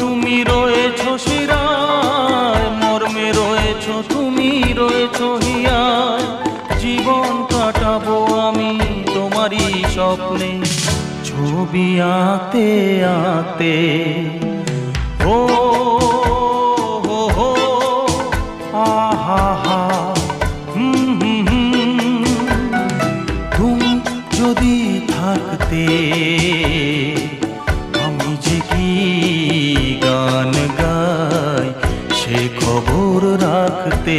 তুমি রয়েছো শিরায়, মর্মে রয়েছো তুমি রয়েছো হিয়ায়। জীবন কাটাবো আমি তোমারই স্বপ্নে, ছবি আঁকতে আঁকতে। ও হো হো আহা হা, তুমি যদি থাকতে আমি যে কি গান গাই সে খবর রাখতে।